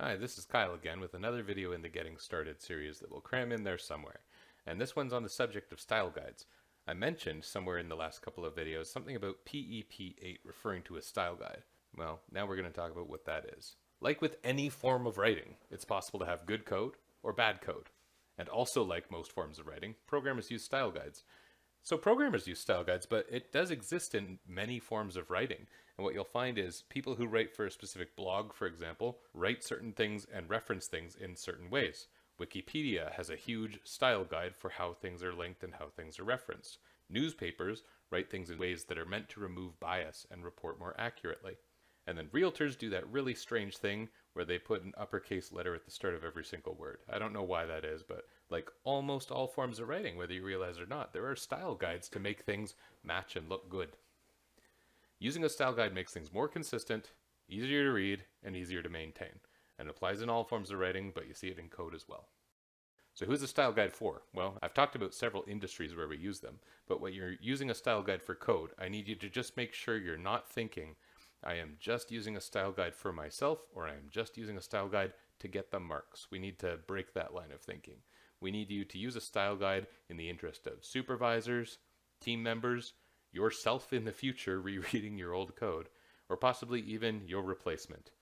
Hi, this is Kyle again with another video in the Getting Started series that will cram in there somewhere. And this one's on the subject of style guides. I mentioned somewhere in the last couple of videos something about PEP8 referring to a style guide. Well, now we're going to talk about what that is. Like with any form of writing, it's possible to have good code or bad code. And also like most forms of writing, programmers use style guides. So programmers use style guides, but it does exist in many forms of writing. And what you'll find is people who write for a specific blog, for example, write certain things and reference things in certain ways. Wikipedia has a huge style guide for how things are linked and how things are referenced. Newspapers write things in ways that are meant to remove bias and report more accurately. And then realtors do that really strange thing where they put an uppercase letter at the start of every single word. I don't know why that is, but like almost all forms of writing, whether you realize it or not, there are style guides to make things match and look good. Using a style guide makes things more consistent, easier to read, and easier to maintain. And applies in all forms of writing, but you see it in code as well. So who's a style guide for? Well, I've talked about several industries where we use them, but when you're using a style guide for code, I need you to just make sure you're not thinking, I am just using a style guide for myself, or I am just using a style guide to get the marks. We need to break that line of thinking. We need you to use a style guide in the interest of supervisors, team members, yourself in the future rereading your old code, or possibly even your replacement,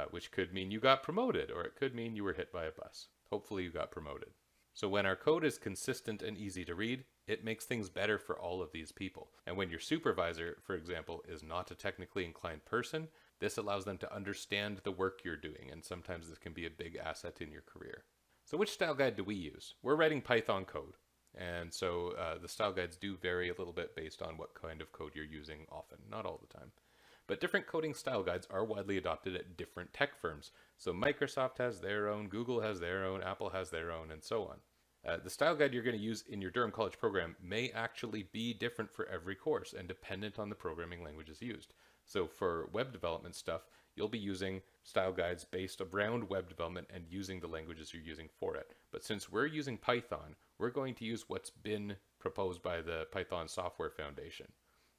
which could mean you got promoted, or it could mean you were hit by a bus. Hopefully you got promoted. So when our code is consistent and easy to read, it makes things better for all of these people. And when your supervisor, for example, is not a technically inclined person, this allows them to understand the work you're doing, and sometimes this can be a big asset in your career. So which style guide do we use? We're writing Python code, and so the style guides do vary a little bit based on what kind of code you're using often, not all the time. But different coding style guides are widely adopted at different tech firms. So Microsoft has their own, Google has their own, Apple has their own, and so on. The style guide you're going to use in your Durham College program may actually be different for every course and dependent on the programming languages used. So for web development stuff, you'll be using style guides based around web development and using the languages you're using for it. But since we're using Python, we're going to use what's been proposed by the Python Software Foundation,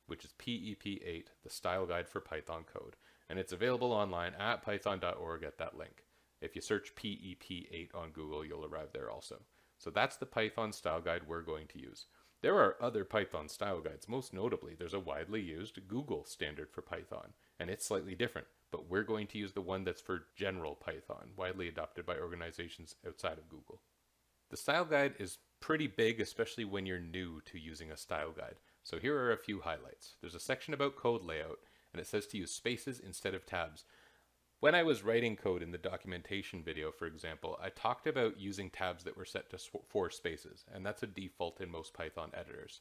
which is PEP8, the style guide for Python code. And it's available online at python.org at that link. If you search PEP8 on Google, you'll arrive there also. So that's the Python style guide we're going to use. There are other Python style guides. Most notably, there's a widely used Google standard for Python, and it's slightly different, but we're going to use the one that's for general Python, widely adopted by organizations outside of Google. The style guide is pretty big, especially when you're new to using a style guide. So here are a few highlights. There's a section about code layout, and it says to use spaces instead of tabs. When I was writing code in the documentation video, for example, I talked about using tabs that were set to 4 spaces, and that's a default in most Python editors.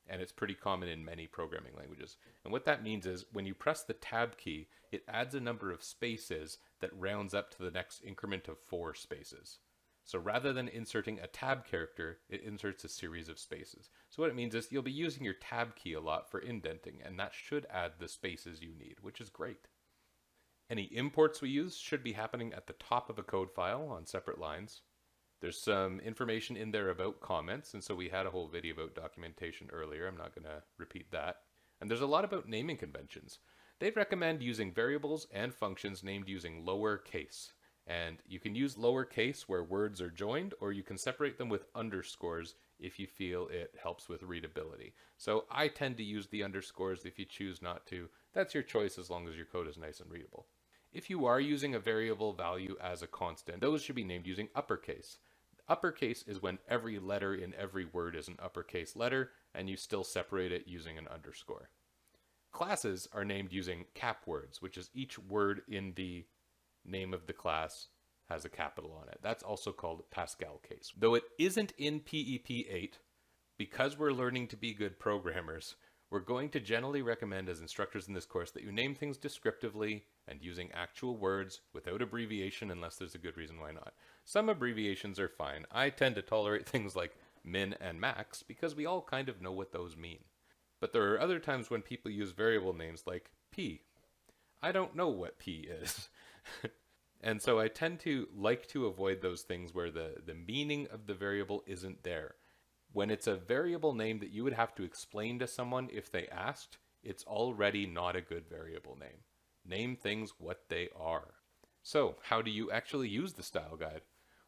And it's pretty common in many programming languages. And what that means is when you press the tab key, it adds a number of spaces that rounds up to the next increment of 4 spaces. So rather than inserting a tab character, it inserts a series of spaces. So what it means is you'll be using your tab key a lot for indenting, and that should add the spaces you need, which is great. Any imports we use should be happening at the top of a code file on separate lines. There's some information in there about comments, and so we had a whole video about documentation earlier. I'm not going to repeat that. And there's a lot about naming conventions. They recommend using variables and functions named using lowercase. And you can use lowercase where words are joined, or you can separate them with underscores if you feel it helps with readability. So I tend to use the underscores. If you choose not to, that's your choice as long as your code is nice and readable. If you are using a variable value as a constant, those should be named using uppercase. Uppercase is when every letter in every word is an uppercase letter, and you still separate it using an underscore. Classes are named using cap words, which is each word in the name of the class has a capital on it. That's also called Pascal case. Though it isn't in PEP8, because we're learning to be good programmers, we're going to generally recommend as instructors in this course that you name things descriptively and using actual words without abbreviation unless there's a good reason why not. Some abbreviations are fine. I tend to tolerate things like min and max because we all kind of know what those mean. But there are other times when people use variable names like p. I don't know what p is. And so I tend to like to avoid those things where the meaning of the variable isn't there. When it's a variable name that you would have to explain to someone if they asked, it's already not a good variable name. Name things what they are. So, how do you actually use the style guide?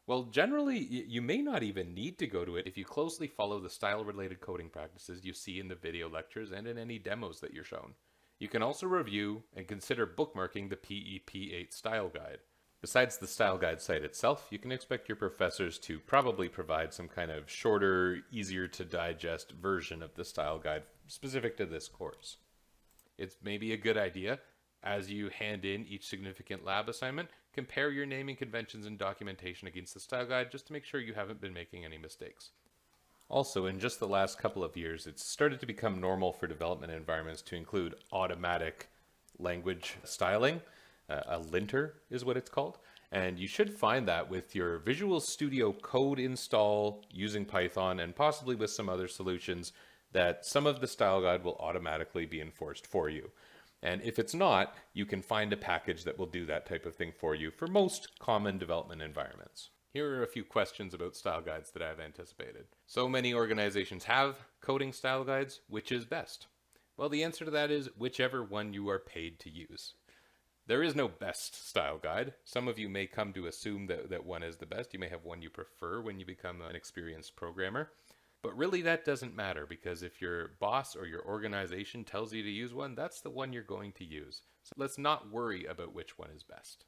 Well, generally, you may not even need to go to it if you closely follow the style-related coding practices you see in the video lectures and in any demos that you're shown. You can also review and consider bookmarking the PEP8 style guide. Besides the style guide site itself, you can expect your professors to probably provide some kind of shorter, easier to digest version of the style guide specific to this course. It's maybe a good idea, as you hand in each significant lab assignment, compare your naming conventions and documentation against the style guide just to make sure you haven't been making any mistakes. Also, in just the last couple of years, it's started to become normal for development environments to include automatic language styling. A linter is what it's called. And you should find that with your Visual Studio Code install using Python and possibly with some other solutions that some of the style guide will automatically be enforced for you. And if it's not, you can find a package that will do that type of thing for you for most common development environments. Here are a few questions about style guides that I've anticipated. So many organizations have coding style guides. Which is best? Well, the answer to that is whichever one you are paid to use. There is no best style guide. Some of you may come to assume that one is the best. You may have one you prefer when you become an experienced programmer. But really that doesn't matter, because if your boss or your organization tells you to use one, that's the one you're going to use. So let's not worry about which one is best.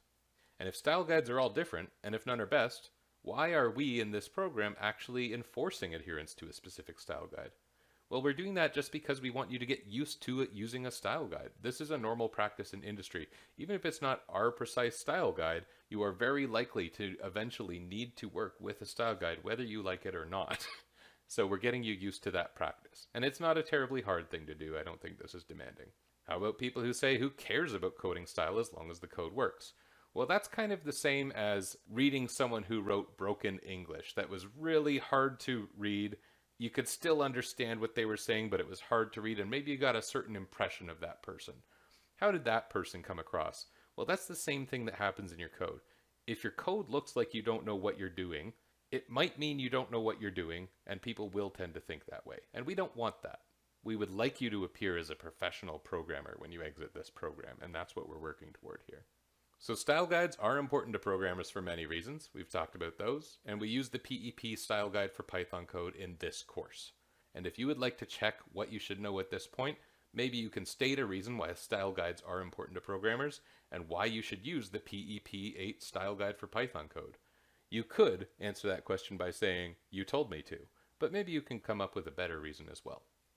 And if style guides are all different, and if none are best, why are we in this program actually enforcing adherence to a specific style guide? Well, we're doing that just because we want you to get used to it using a style guide. This is a normal practice in industry. Even if it's not our precise style guide, you are very likely to eventually need to work with a style guide, whether you like it or not. So we're getting you used to that practice. And it's not a terribly hard thing to do. I don't think this is demanding. How about people who say, who cares about coding style as long as the code works? Well, that's kind of the same as reading someone who wrote broken English. That was really hard to read. You could still understand what they were saying, but it was hard to read, and maybe you got a certain impression of that person. How did that person come across? Well, that's the same thing that happens in your code. If your code looks like you don't know what you're doing, it might mean you don't know what you're doing, and people will tend to think that way. And we don't want that. We would like you to appear as a professional programmer when you exit this program, and that's what we're working toward here. So style guides are important to programmers for many reasons. We've talked about those, and we use the PEP style guide for Python code in this course. And if you would like to check what you should know at this point, maybe you can state a reason why style guides are important to programmers and why you should use the PEP8 style guide for Python code. You could answer that question by saying, "You told me to," but maybe you can come up with a better reason as well.